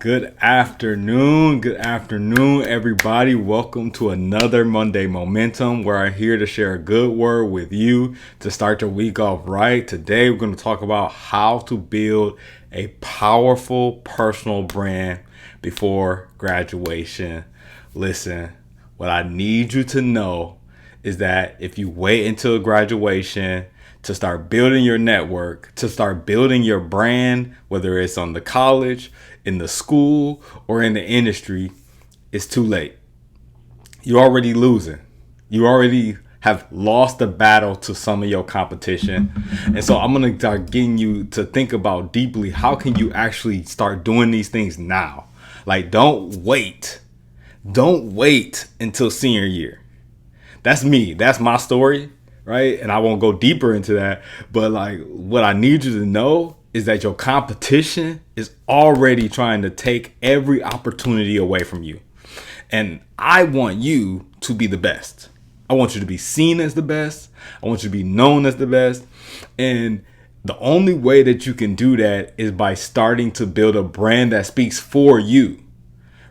Good afternoon, everybody. Welcome to another Monday Momentum, where I'm here to share a good word with you to start your week off right. Today, we're going to talk about how to build a powerful personal brand before graduation. Listen, what I need you to know is that if you wait until graduation to start building your network, to start building your brand, whether it's on the college, in the school, or in the industry, it's too late. You're already losing. You already have lost the battle to some of your competition. And so I'm going to start getting you to think about deeply, how can you actually start doing these things now? Like, don't wait. Don't wait until senior year. That's me. That's my story, right? And I won't go deeper into that. But like, what I need you to know is that your competition is already trying to take every opportunity away from you. And I want you to be the best. I want you to be seen as the best. I want you to be known as the best. And the only way that you can do that is by starting to build a brand that speaks for you,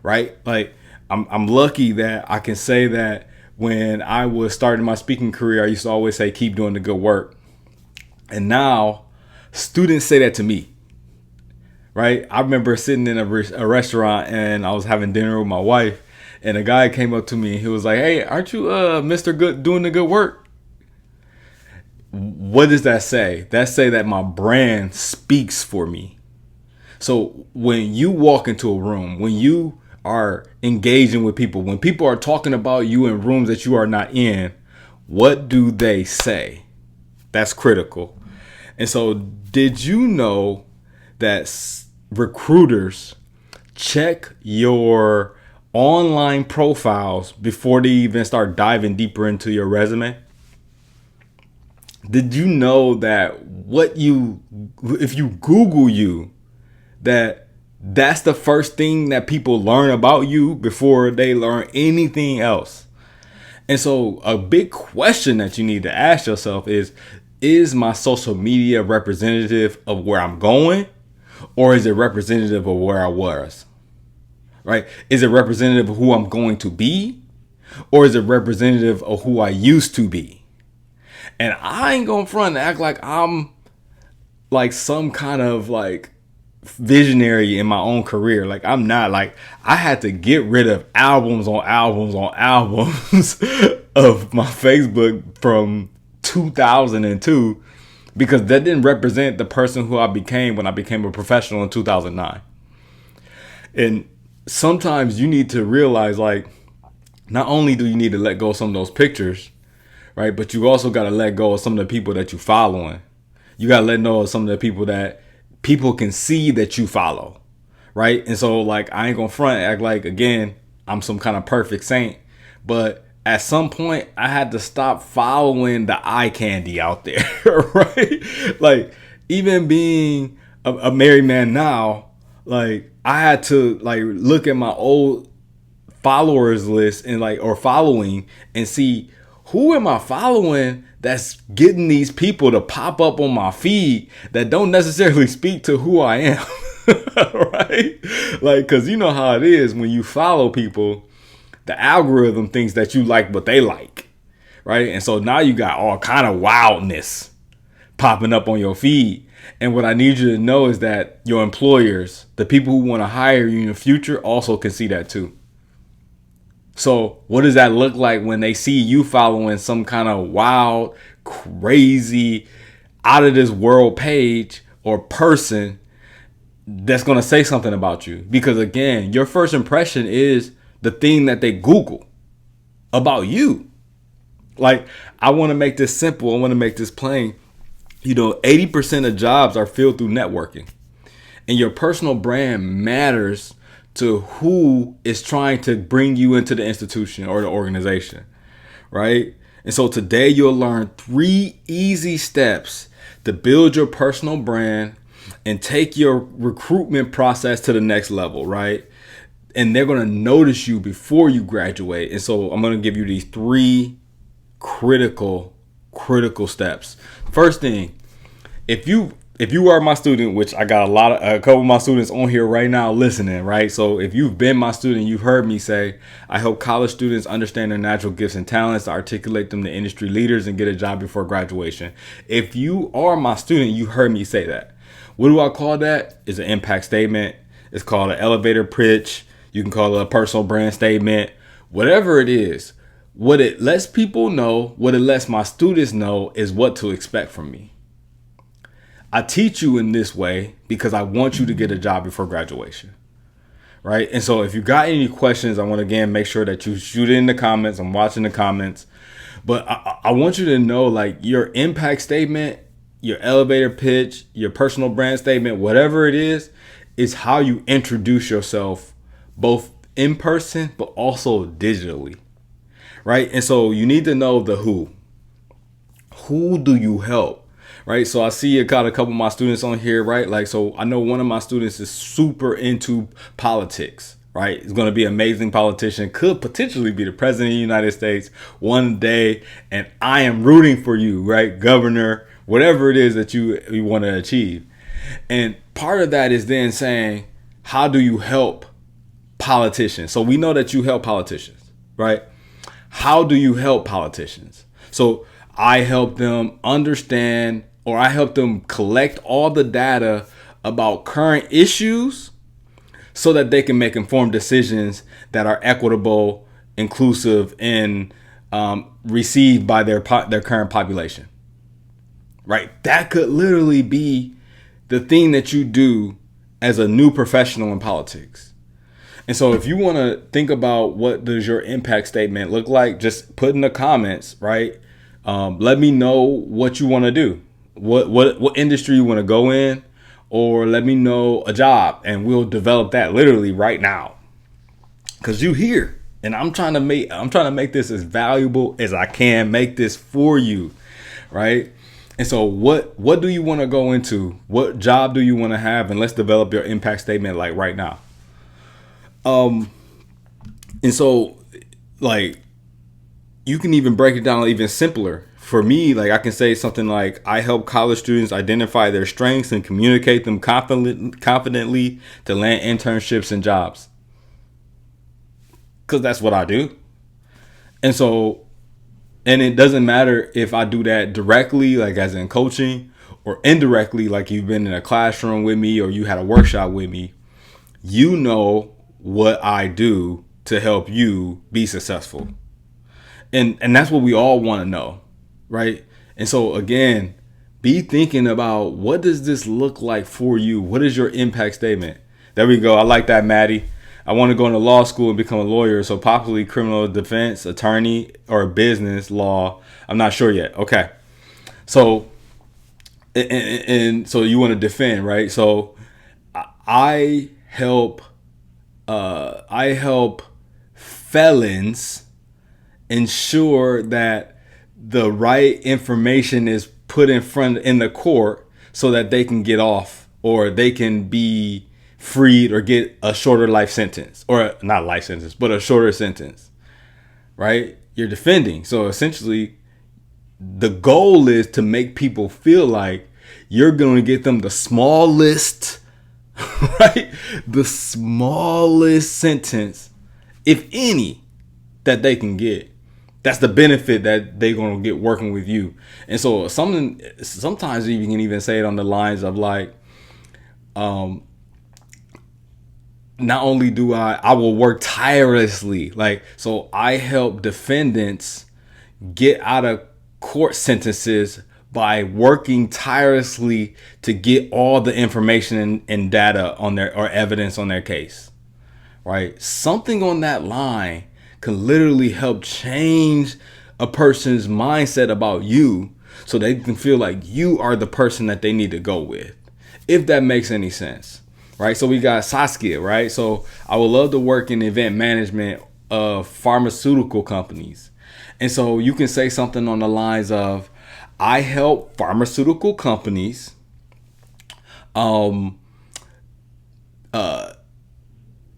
right? Like, I'm lucky that I can say that when I was starting my speaking career, I used to always say, keep doing the good work. And now students say that to me, right? I remember sitting in a restaurant and I was having dinner with my wife, and a guy came up to me and he was like, hey, aren't you Mr. Good doing the good work? What does that say? That say that my brand speaks for me. So when you walk into a room, when you are engaging with people, when people are talking about you in rooms that you are not in, what do they say? That's critical. And so, did you know that recruiters check your online profiles before they even start diving deeper into your resume? Did you know that if you Google you, that's the first thing that people learn about you before they learn anything else? And so a big question that you need to ask yourself is my social media representative of where I'm going, or is it representative of where I was? Right? Is it representative of who I'm going to be, or is it representative of who I used to be? And I ain't gonna front and act like I'm like some kind of like visionary in my own career. Like, I'm not. Like, I had to get rid of albums on albums on albums of my Facebook from 2002 because that didn't represent the person who I became when I became a professional in 2009. And sometimes you need to realize, like, not only do you need to let go of some of those pictures, right, but you also got to let go of some of the people that you following. You got to let go of some of the people that people can see that you follow, right? And so, like, I ain't gonna front act like, again, I'm some kind of perfect saint, but at some point I had to stop following the eye candy out there, right? Like, even being a married man now, like, I had to like look at my old followers list and like, or following, and see who am I following that's getting these people to pop up on my feed that don't necessarily speak to who I am. Right? Like, cause you know how it is when you follow people, the algorithm thinks that you like what they like, right? And so now you got all kind of wildness popping up on your feed. And what I need you to know is that your employers, the people who want to hire you in the future, also can see that too. So what does that look like when they see you following some kind of wild, crazy, out of this world page or person that's going to say something about you? Because again, your first impression is the thing that they Google about you. Like, I want to make this simple. I want to make this plain. 80% of jobs are filled through networking, and your personal brand matters to who is trying to bring you into the institution or the organization, right? And so today you'll learn 3 easy steps to build your personal brand and take your recruitment process to the next level, right? And they're going to notice you before you graduate. And so I'm going to give you these 3 critical steps. First thing, if you if you are my student, which I got a couple of my students on here right now listening, right? So if you've been my student, you've heard me say, I help college students understand their natural gifts and talents, to articulate them to industry leaders and get a job before graduation. If you are my student, you heard me say that. What do I call that? It's an impact statement. It's called an elevator pitch. You can call it a personal brand statement. Whatever it is, what it lets people know, what it lets my students know is what to expect from me. I teach you in this way because I want you to get a job before graduation, right? And so if you got any questions, I want to again make sure that you shoot it in the comments. I'm watching the comments, but I want you to know, like, your impact statement, your elevator pitch, your personal brand statement, whatever it is how you introduce yourself both in person, but also digitally, right? And so you need to know the who. Who do you help? Right. So I see got a couple of my students on here, right? Like, so I know one of my students is super into politics, right? He's going to be an amazing politician, could potentially be the president of the United States one day. And I am rooting for you, right? Governor, whatever it is that you want to achieve. And part of that is then saying, how do you help politicians? So we know that you help politicians, right? How do you help politicians? So I help them understand, or I help them collect all the data about current issues so that they can make informed decisions that are equitable, inclusive, and received by their current population. Right? That could literally be the thing that you do as a new professional in politics. And so if you want to think about what does your impact statement look like, just put in the comments, right? Let me know what you want to do. What industry you want to go in, or let me know a job and we'll develop that literally right now. Cause you here, and I'm trying to make this as valuable as I can make this for you. Right. And so what do you want to go into? What job do you want to have? And let's develop your impact statement like right now. And so, like, you can even break it down even simpler. For me, like, I can say something like, I help college students identify their strengths and communicate them confidently to land internships and jobs. Because that's what I do. And so, and it doesn't matter if I do that directly, like as in coaching, or indirectly, like you've been in a classroom with me or you had a workshop with me. You know what I do to help you be successful. And that's what we all want to know, right? And so again, be thinking about, what does this look like for you? What is your impact statement? There we go. I like that, Maddie. I want to go into law school and become a lawyer. So possibly criminal defense attorney or business law. I'm not sure yet. Okay. So, and so you want to defend, right? So I help felons ensure that the right information is put in the court so that they can get off, or they can be freed, or get a shorter life sentence, or not life sentence, but a shorter sentence, right? You're defending. So essentially the goal is to make people feel like you're going to get them the smallest, right? The smallest sentence, if any, that they can get. That's the benefit that they're going to get working with you. And so sometimes you can even say it on the lines of like, not only do I will work tirelessly, like, so I help defendants get out of court sentences by working tirelessly to get all the information and data on their, or evidence on their case, right? Something on that line can literally help change a person's mindset about you so they can feel like you are the person that they need to go with, if that makes any sense, right? So we got Saskia, right? So I would love to work in event management of pharmaceutical companies. And so you can say something on the lines of, I help pharmaceutical companies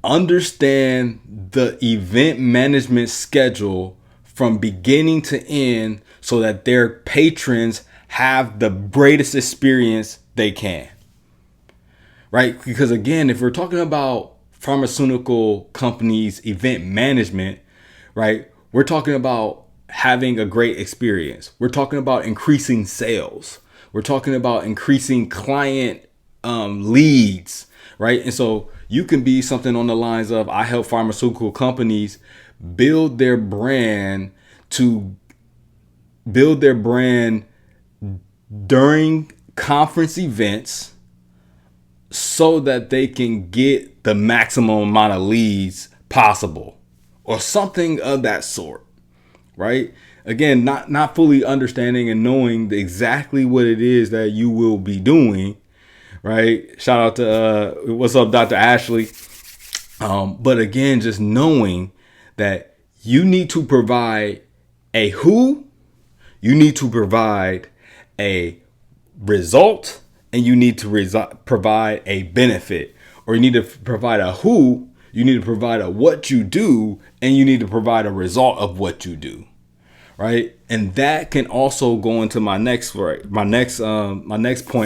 understand the event management schedule from beginning to end so that their patrons have the greatest experience they can. Right? Because again, if we're talking about pharmaceutical companies, event management, right? We're talking about having a great experience. We're talking about increasing sales. We're talking about increasing client leads, right? And so you can be something on the lines of, I help pharmaceutical companies build their brand during conference events so that they can get the maximum amount of leads possible, or something of that sort, right? Again, not fully understanding and knowing exactly what it is that you will be doing, right? Shout out to what's up, Dr. Ashley. But again, just knowing that you need to provide a who, you need to provide a result, and you need to provide a benefit. Or you need to provide a who, you need to provide a what you do, and you need to provide a result of what you do, right? And that can also go into my next point,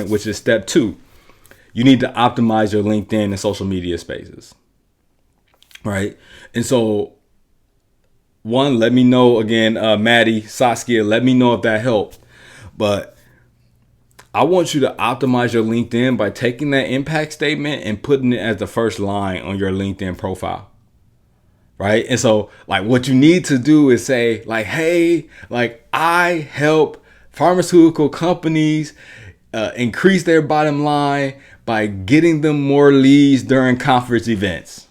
which is step 2. You need to optimize your LinkedIn and social media spaces, right? And so, one, let me know again, Maddie, Saskia, let me know if that helped. But I want you to optimize your LinkedIn by taking that impact statement and putting it as the first line on your LinkedIn profile. Right. And so like what you need to do is say like, hey, like I help pharmaceutical companies increase their bottom line by getting them more leads during conference events.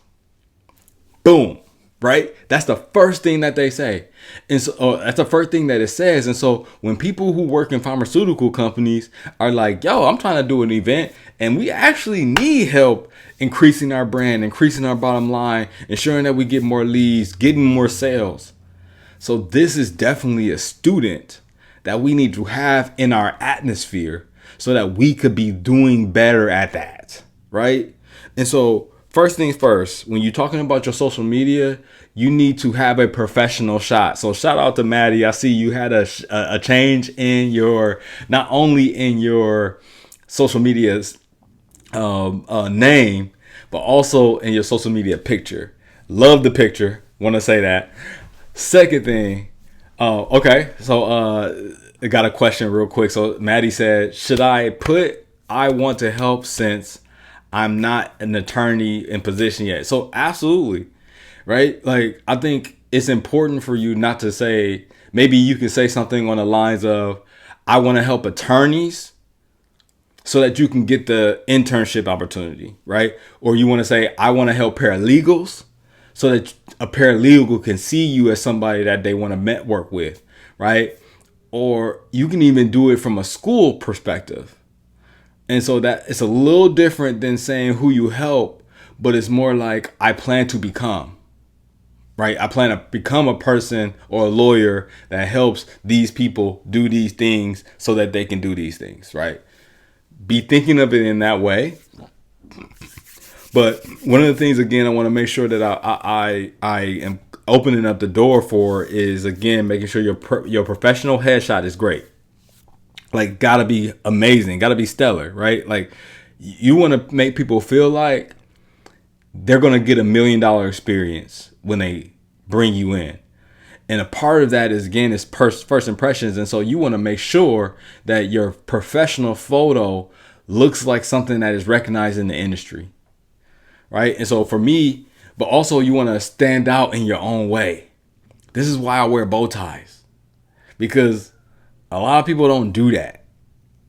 Boom. Right? That's the first thing that they say. And so that's the first thing that it says. And so when people who work in pharmaceutical companies are like, yo, I'm trying to do an event and we actually need help increasing our brand, increasing our bottom line, ensuring that we get more leads, getting more sales. So this is definitely a student that we need to have in our atmosphere so that we could be doing better at that. Right? And so first things first, when you're talking about your social media, you need to have a professional shot. So shout out to Maddie. I see you had a change in your, not only in your social media's name, but also in your social media picture. Love the picture. Want to say that. Second thing. Okay. So I got a question real quick. So Maddie said, should I put I want to help since I'm not an attorney in position yet? So absolutely. Right? Like, I think it's important for you not to say, maybe you can say something on the lines of, I want to help attorneys so that you can get the internship opportunity, right? Or you want to say, I want to help paralegals so that a paralegal can see you as somebody that they want to network with, right? Or you can even do it from a school perspective. And so that it's a little different than saying who you help, but it's more like, I plan to become. Right? I plan to become a person or a lawyer that helps these people do these things so that they can do these things, right? Be thinking of it in that way. But one of the things, again, I want to make sure that I am opening up the door for is, again, making sure your professional headshot is great. Like, gotta be amazing, gotta be stellar, right? Like, you want to make people feel like they're going to get $1 million experience when they bring you in. And a part of that is, again, is first impressions. And so you want to make sure that your professional photo looks like something that is recognized in the industry. Right. And so for me, but also you want to stand out in your own way. This is why I wear bow ties, because a lot of people don't do that.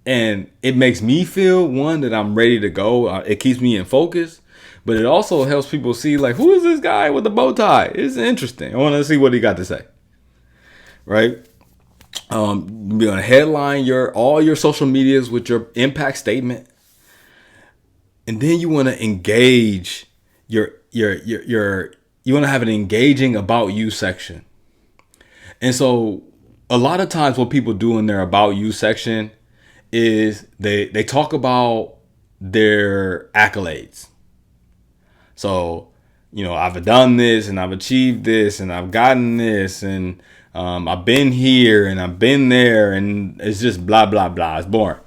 And it makes me feel, one, that I'm ready to go. It keeps me in focus. But it also helps people see, like, who is this guy with the bow tie? It's interesting. I want to see what he got to say. Right? You're going to headline all your social medias with your impact statement. And then you want to engage you want to have an engaging about you section. And so a lot of times what people do in their about you section is they talk about their accolades. So, I've done this and I've achieved this and I've gotten this and I've been here and I've been there, and it's just blah, blah, blah. It's boring.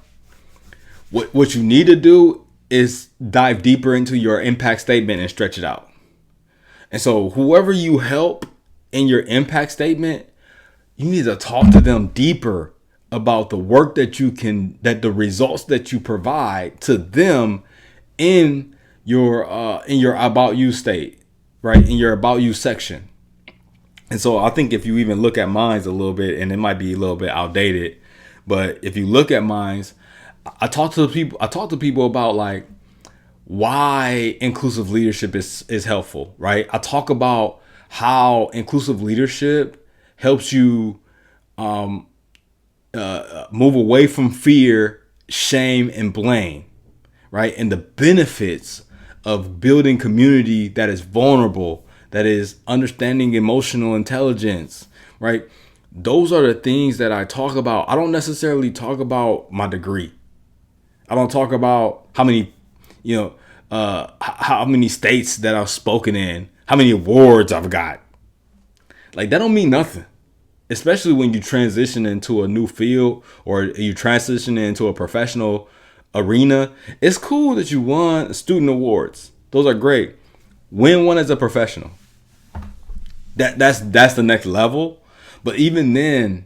What you need to do is dive deeper into your impact statement and stretch it out. And so whoever you help in your impact statement, you need to talk to them deeper about the work that the results that you provide to them in your about you state, right? In your about you section. And so I think if you even look at mines a little bit, and it might be a little bit outdated, but if you look at mines, I talk to people about like why inclusive leadership is helpful, right? I talk about how inclusive leadership helps you move away from fear, shame, and blame, right? And the benefits of building community that is vulnerable, that is understanding emotional intelligence, right? Those are the things that I talk about. I don't necessarily talk about my degree. I don't talk about how many, how many states that I've spoken in, how many awards I've got. Like, that don't mean nothing, especially when you transition into a new field or you transition into a professional arena. It's cool that you won student awards. Those are great. Win one as a professional. That's the next level. But even then,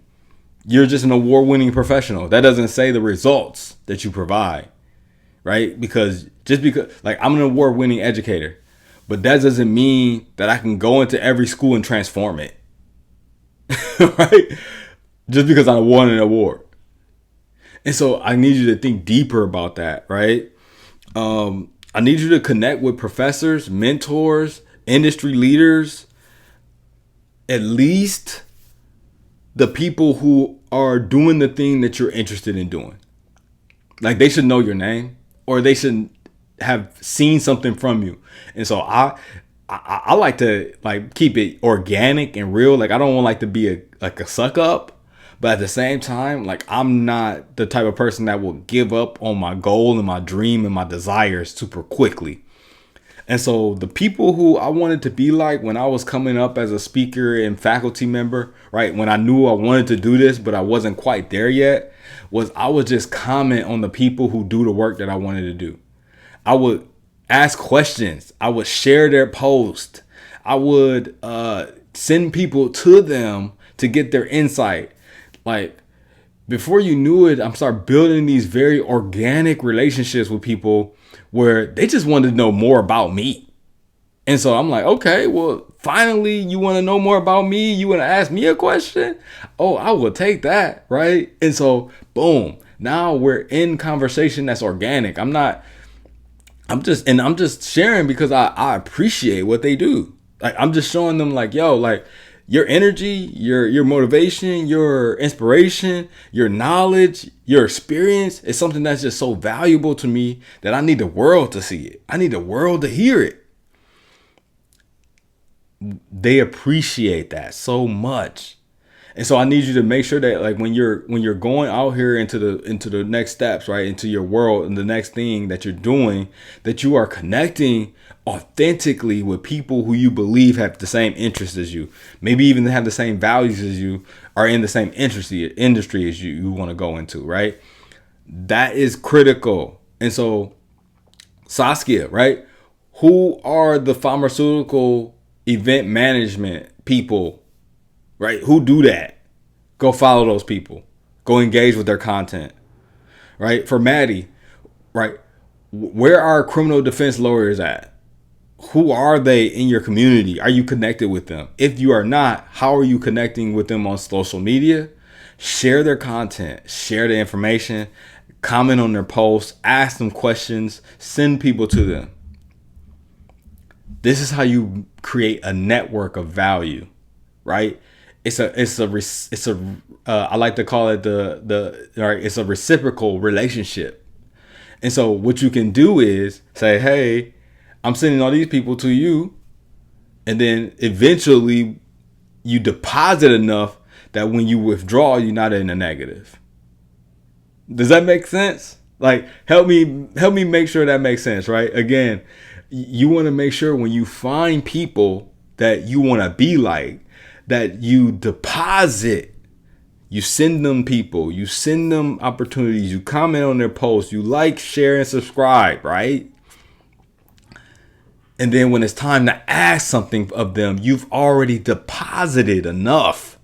you're just an award-winning professional. That doesn't say the results that you provide, right? Because like, I'm an award-winning educator, but that doesn't mean that I can go into every school and transform it, right? Just because I won an award. And so I need you to think deeper about that, right? I need you to connect with professors, mentors, industry leaders, at least the people who are doing the thing that you're interested in doing. Like, they should know your name, or they should have seen something from you. And so I like to like keep it organic and real. Like, I don't want like to be a suck up, but at the same time, like, I'm not the type of person that will give up on my goal and my dream and my desires super quickly. And so the people who I wanted to be like when I was coming up as a speaker and faculty member, right, when I knew I wanted to do this, but I wasn't quite there yet, I would just comment on the people who do the work that I wanted to do. I would ask questions. I would share their post. I would send people to them to get their insight. Like, before you knew it, I'm start building these very organic relationships with people where they just wanted to know more about me. And so I'm like, okay, well, finally, you want to know more about me? You want to ask me a question? Oh, I will take that, right? And so, boom, now we're in conversation that's organic. I'm just sharing because I appreciate what they do. Like, I'm just showing them like, yo, like, your energy, your motivation, your inspiration, your knowledge, your experience is something that's just so valuable to me that I need the world to see it. I need the world to hear it. They appreciate that so much. And so I need you to make sure that, like, when you're going out here into the next steps, right, into your world and the next thing that you're doing, that you are connecting authentically with people who you believe have the same interests as you, maybe even have the same values as you, are in the same industry as you want to go into, right? That is critical. And so, Saskia, right? Who are the pharmaceutical event management people, right? Who do that? Go follow those people. Go engage with their content, right? For Maddie, right? Where are criminal defense lawyers at? Who are they in your community? Are you connected with them? If you are not, how are you connecting with them on social media? Share their content, share the information, comment on their posts, ask them questions, send people to them. This is how you create a network of value, right? I like to call it it's a reciprocal relationship. And so what you can do is say, hey, I'm sending all these people to you. And then eventually you deposit enough that when you withdraw, you're not in a negative. Does that make sense? Like, help me make sure that makes sense, right? Again, you want to make sure when you find people that you want to be like, that you deposit You send them people, you send them opportunities, you comment on their posts, you like, share, and subscribe, right? And then when it's time to ask something of them, you've already deposited enough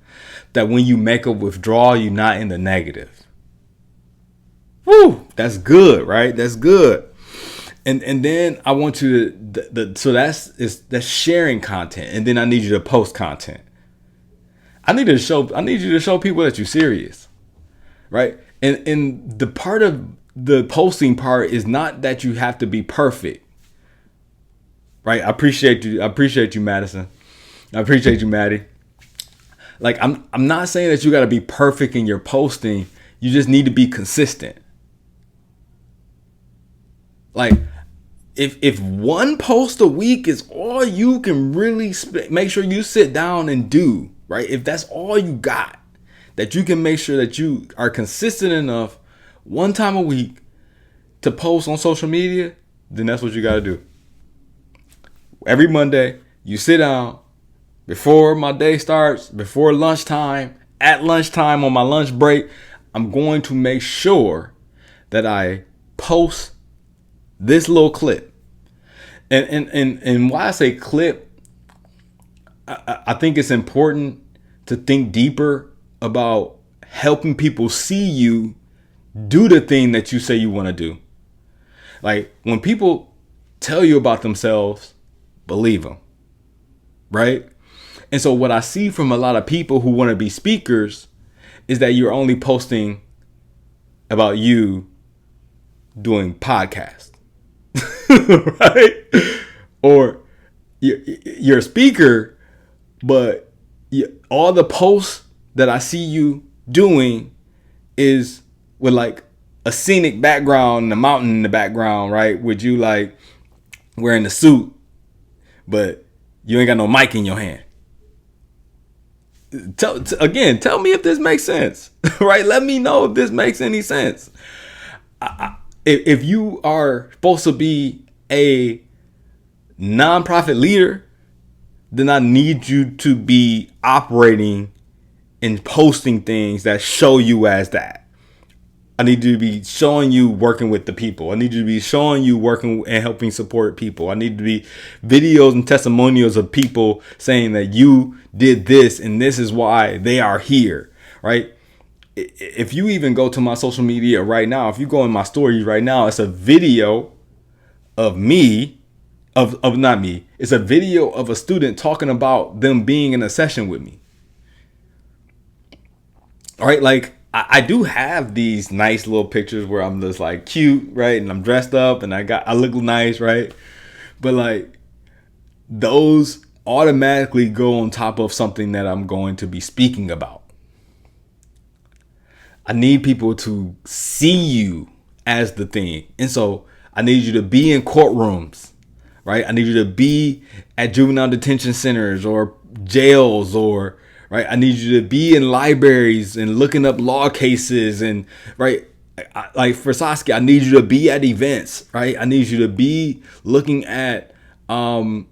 that when you make a withdrawal, you're not in the negative. Woo, that's good, right? That's good. And then I want you to so that's sharing content, and then I need you to post content. I need you to show people that you're serious, right? And the part of the posting part is not that you have to be perfect, right? I appreciate you, Madison. I appreciate you, Maddie. Like I'm not saying that you got to be perfect in your posting. You just need to be consistent. Like if one post a week is all you can really make sure you sit down and do, right? If that's all you got, that you can make sure that you are consistent enough one time a week to post on social media, then that's what you got to do. Every Monday, you sit down before my day starts, before lunchtime, at lunchtime, on my lunch break, I'm going to make sure that I post this little clip. And why I say clip, I think it's important to think deeper about helping people see you do the thing that you say you want to do. Like when people tell you about themselves, believe them, right? And so what I see from a lot of people who want to be speakers is that you're only posting about you doing podcasts. Right? Or you're a speaker, but all the posts that I see you doing is with like a scenic background, the mountain in the background, right? With you like wearing the suit, but you ain't got no mic in your hand. Tell me if this makes sense, right? Let me know if this makes any sense. If you are supposed to be a nonprofit leader, then I need you to be operating and posting things that show you as that. I need you to be showing you working with the people. I need you to be showing you working and helping support people. I need to be videos and testimonials of people saying that you did this and this is why they are here, right? If you even go to my social media right now, if you go in my stories right now, it's a video of me, of not me. It's a video of a student talking about them being in a session with me. All right, like I do have these nice little pictures where I'm just like cute, right? And I'm dressed up and I look nice, right? But like those automatically go on top of something that I'm going to be speaking about. I need people to see you as the thing. And so I need you to be in courtrooms, right? I need you to be at juvenile detention centers or jails or, right? I need you to be in libraries and looking up law cases and, right? Like for Saskia, I need you to be at events, right? I need you to be looking at PMPs,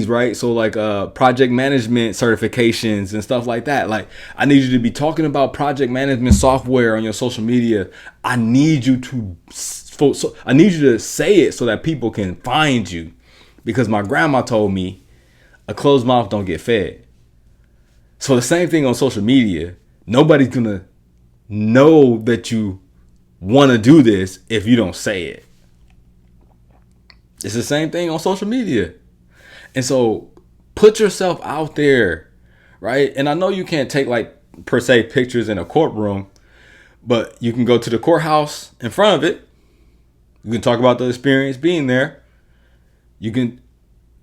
right? So like project management certifications and stuff like that. Like I need you to be talking about project management software on your social media. I need you to say it so that people can find you, because my grandma told me a closed mouth don't get fed. So the same thing on social media. Nobody's gonna know that you want to do this if you don't say it. It's the same thing on social media. And so put yourself out there, right? And I know you can't take like per se pictures in a courtroom, but you can go to the courthouse in front of it. You can talk about the experience being there. You can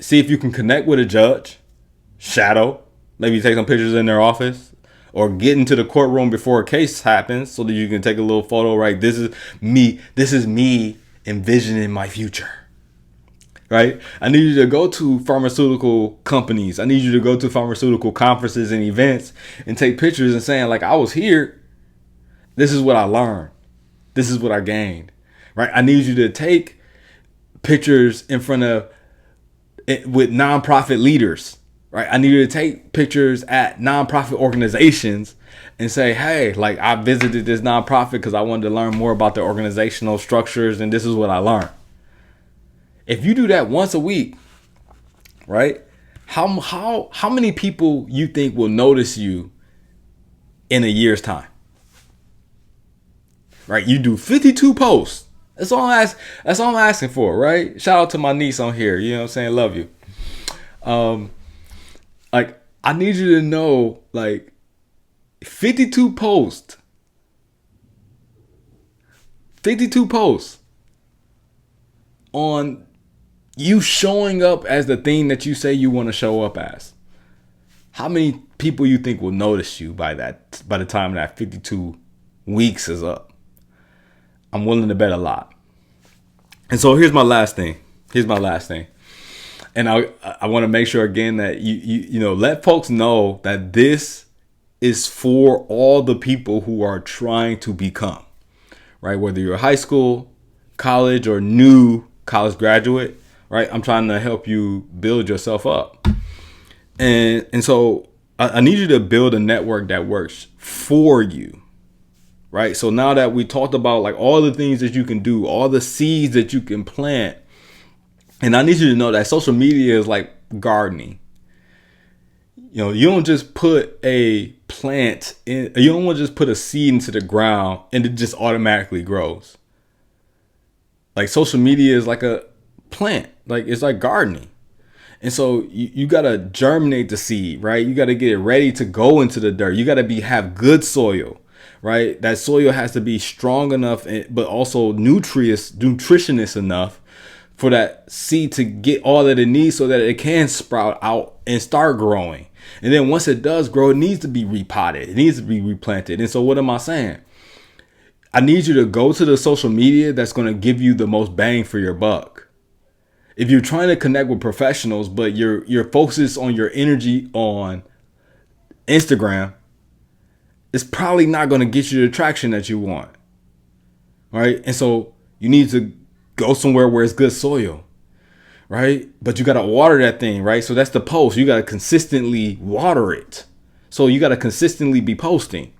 see if you can connect with a judge, shadow, maybe take some pictures in their office, or get into the courtroom before a case happens so that you can take a little photo, right? This is me envisioning my future. Right? I need you to go to pharmaceutical companies. I need you to go to pharmaceutical conferences and events and take pictures and saying like, I was here. This is what I learned. This is what I gained. Right? I need you to take pictures in front of with nonprofit leaders. right? I need you to take pictures at nonprofit organizations and say, hey, like I visited this nonprofit because I wanted to learn more about the organizational structures, and this is what I learned. If you do that once a week, right? How many people you think will notice you in a year's time? Right? You do 52 posts. That's all I'm asking for, right? Shout out to my niece on here. You know what I'm saying? Love you. Like I need you to know, like 52 posts. 52 posts on you showing up as the thing that you say you want to show up as. How many people you think will notice you by the time that 52 weeks is up? I'm willing to bet a lot. And so here's my last thing. And I want to make sure again that you know, let folks know that this is for all the people who are trying to become, right? Whether you're high school, college, or new college graduate, right? I'm trying to help you build yourself up. And so I need you to build a network that works for you. Right. So now that we talked about like all the things that you can do, all the seeds that you can plant. And I need you to know that social media is like gardening. You know, you don't just put a plant in, you don't want to just put a seed into the ground and it just automatically grows. Like social media is like a plant, like it's like gardening. And so you got to germinate the seed, right? You got to get it ready to go into the dirt. You got to have good soil. Right, that soil has to be strong enough, but also nutritious enough for that seed to get all that it needs, so that it can sprout out and start growing. And then once it does grow, it needs to be repotted. It needs to be replanted. And so, what am I saying? I need you to go to the social media that's going to give you the most bang for your buck. If you're trying to connect with professionals, but you're focused on your energy on Instagram, it's probably not going to get you the traction that you want. Right. And so you need to go somewhere where it's good soil. Right. But you got to water that thing. Right. So that's the post. You got to consistently water it. So you got to consistently be posting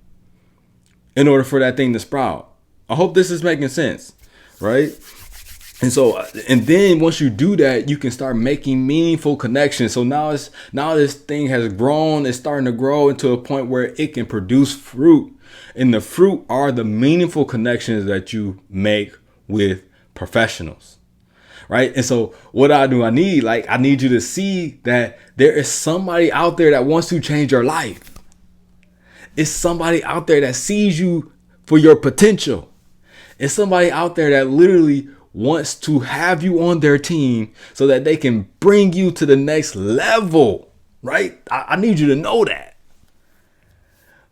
in order for that thing to sprout. I hope this is making sense. Right. And so, and then once you do that, you can start making meaningful connections. So now this thing has grown. It's starting to grow into a point where it can produce fruit. And the fruit are the meaningful connections that you make with professionals. Right. And so what I need you to see that there is somebody out there that wants to change your life. It's somebody out there that sees you for your potential. It's somebody out there that literally wants to have you on their team so that they can bring you to the next level, right? I need you to know that.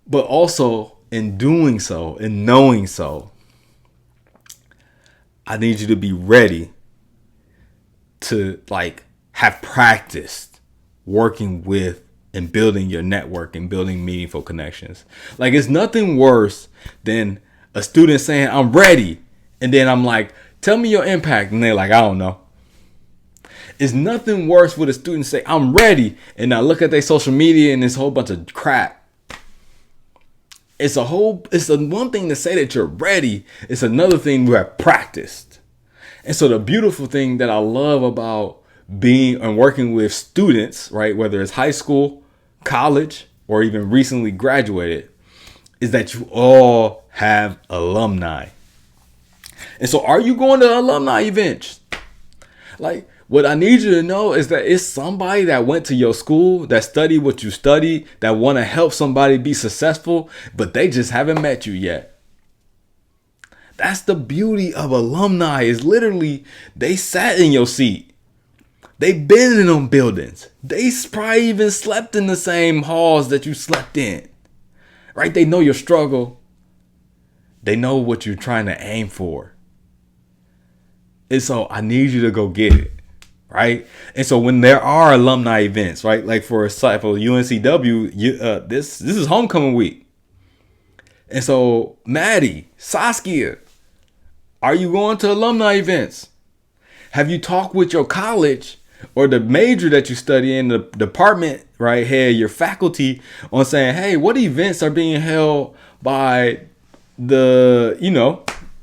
But also in doing so, in knowing so, I need you to be ready to like have practiced working with and building your network and building meaningful connections. Like it's nothing worse than a student saying, I'm ready. And then I'm like, tell me your impact. And they're like, I don't know. It's nothing worse with a student say, I'm ready. And I look at their social media and this whole bunch of crap. It's one thing to say that you're ready. It's another thing to have practiced. And so the beautiful thing that I love about being and working with students, right, whether it's high school, college, or even recently graduated, is that you all have alumni. And so are you going to alumni events? Like what I need you to know is that it's somebody that went to your school, that studied what you studied, that want to help somebody be successful, but they just haven't met you yet. That's the beauty of alumni, is literally they sat in your seat. They've been in them buildings. They probably even slept in the same halls that you slept in. Right? They know your struggle. They know what you're trying to aim for. And so I need you to go get it. Right? And so when there are alumni events, right? Like for example, UNCW, this is homecoming week. And so Maddie, Saskia, are you going to alumni events? Have you talked with your college or the major that you study in, the department right head, your faculty, on saying, hey, what events are being held by the,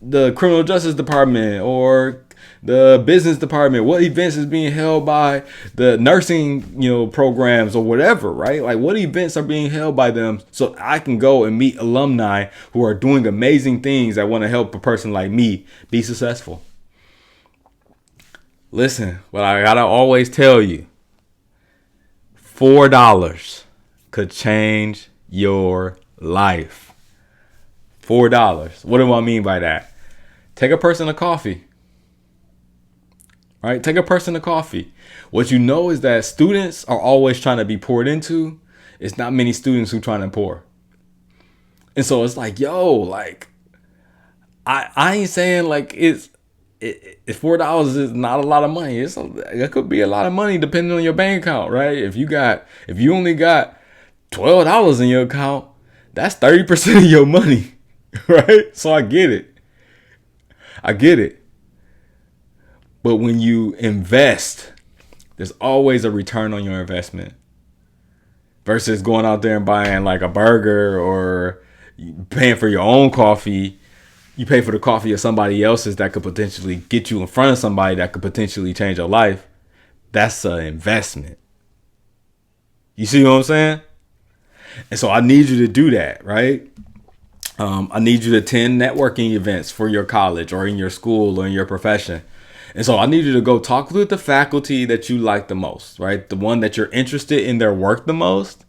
the criminal justice department or the business department? What events is being held by the nursing, programs or whatever, right? Like, what events are being held by them, so I can go and meet alumni who are doing amazing things that want to help a person like me be successful. Listen, what I gotta always tell you, $4 could change your life. $4. What do I mean by that? Take a person to coffee. Right? Take a person to coffee. What you know is that students are always trying to be poured into. It's not many students who trying to pour. And so it's like, I ain't saying like if $4 is not a lot of money. It could be a lot of money depending on your bank account, right? If you only got $12 in your account, that's 30% of your money, right? So I get it. But when you invest, there's always a return on your investment versus going out there and buying like a burger or paying for your own coffee. You pay for the coffee of somebody else's that could potentially get you in front of somebody that could potentially change your life. That's an investment. You see what I'm saying? And so I need you to do that, right? I need you to attend networking events for your college or in your school or in your profession. And so I need you to go talk with the faculty that you like the most, right? The one that you're interested in their work the most,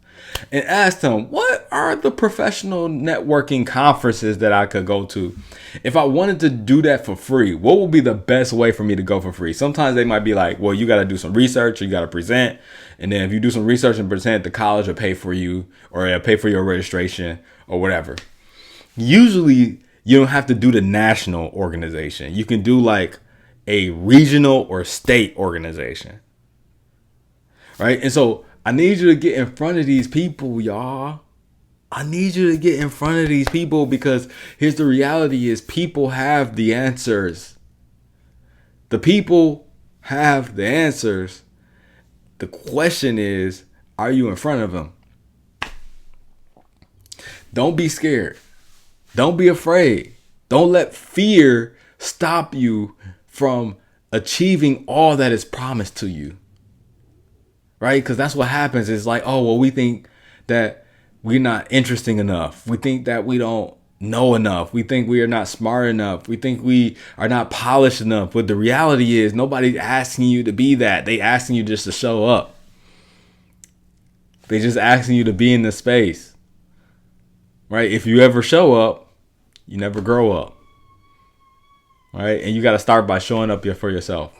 and ask them, what are the professional networking conferences that I could go to? If I wanted to do that for free, what would be the best way for me to go for free? Sometimes they might be like, well, you got to do some research, you got to present. And then if you do some research and present, the college will pay for you or it'll pay for your registration or whatever. Usually you don't have to do the national organization. You can do like a regional or state organization, right? And so I need you to get in front of these people, y'all. I need you to get in front of these people because here's the reality is people have the answers. The people have the answers. The question is, are you in front of them? Don't be scared. Don't be afraid. Don't let fear stop you from achieving all that is promised to you. Right? Because that's what happens. It's like, oh, well, we think that we're not interesting enough. We think that we don't know enough. We think we are not smart enough. We think we are not polished enough. But the reality is nobody's asking you to be that. They asking you just to show up. They just asking you to be in the space. Right? If you ever show up, you never grow up. Right? And you got to start by showing up for yourself.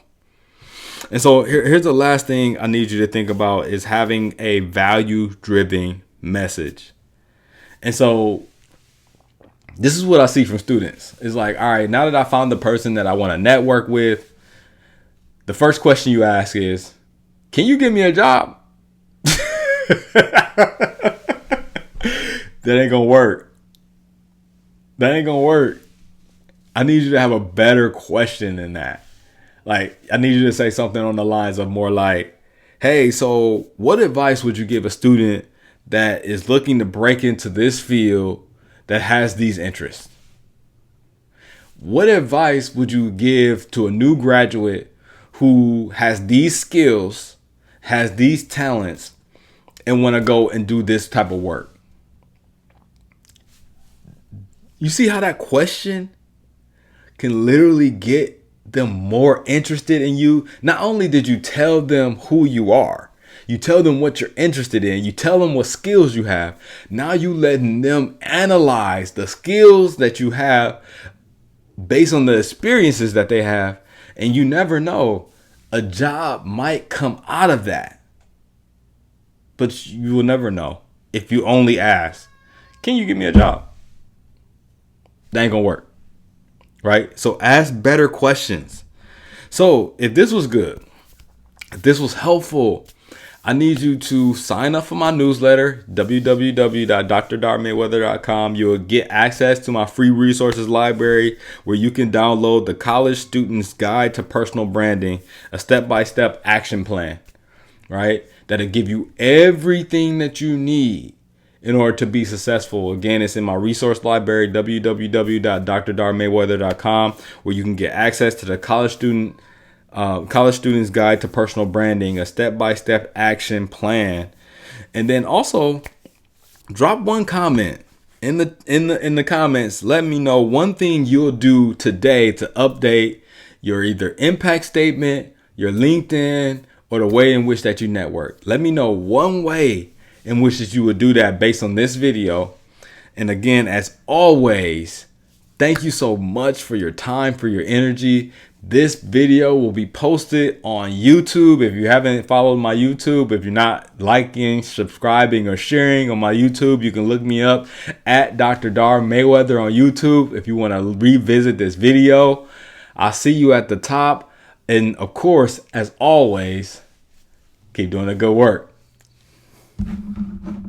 And so here's the last thing I need you to think about is having a value-driven message. And so this is what I see from students. It's like, all right, now that I found the person that I want to network with, the first question you ask is, can you give me a job? That ain't gonna work. I need you to have a better question than that. Like, I need you to say something on the lines of more like, hey, so what advice would you give a student that is looking to break into this field that has these interests? What advice would you give to a new graduate who has these skills, has these talents, and want to go and do this type of work? You see how that question can literally get them more interested in you? Not only did you tell them who you are, you tell them what you're interested in, you tell them what skills you have. Now you letting them analyze the skills that you have based on the experiences that they have. And you never know, a job might come out of that. But you will never know if you only ask, can you give me a job? That ain't gonna work. Right? So ask better questions. So if this was good, if this was helpful, I need you to sign up for my newsletter, www.drdarmayweather.com. You'll get access to my free resources library where you can download the College Student's Guide to Personal Branding, a step-by-step action plan, right? That'll give you everything that you need in order to be successful. Again, it's in my resource library, www.drdarmayweather.com, where you can get access to the College Student's Guide to Personal Branding, a step-by-step action plan. And then also drop one comment in the comments. Let me know one thing you'll do today to update your either impact statement, your LinkedIn, or the way in which that you network. Let me know one way in which that you would do that based on this video. And again, as always, thank you so much for your time, for your energy. This video will be posted on YouTube. If you haven't followed my YouTube, if you're not liking, subscribing, or sharing on my YouTube, you can look me up at Dr. Dar Mayweather on YouTube if you want to revisit this video. I'll see you at the top. And of course, as always, keep doing the good work.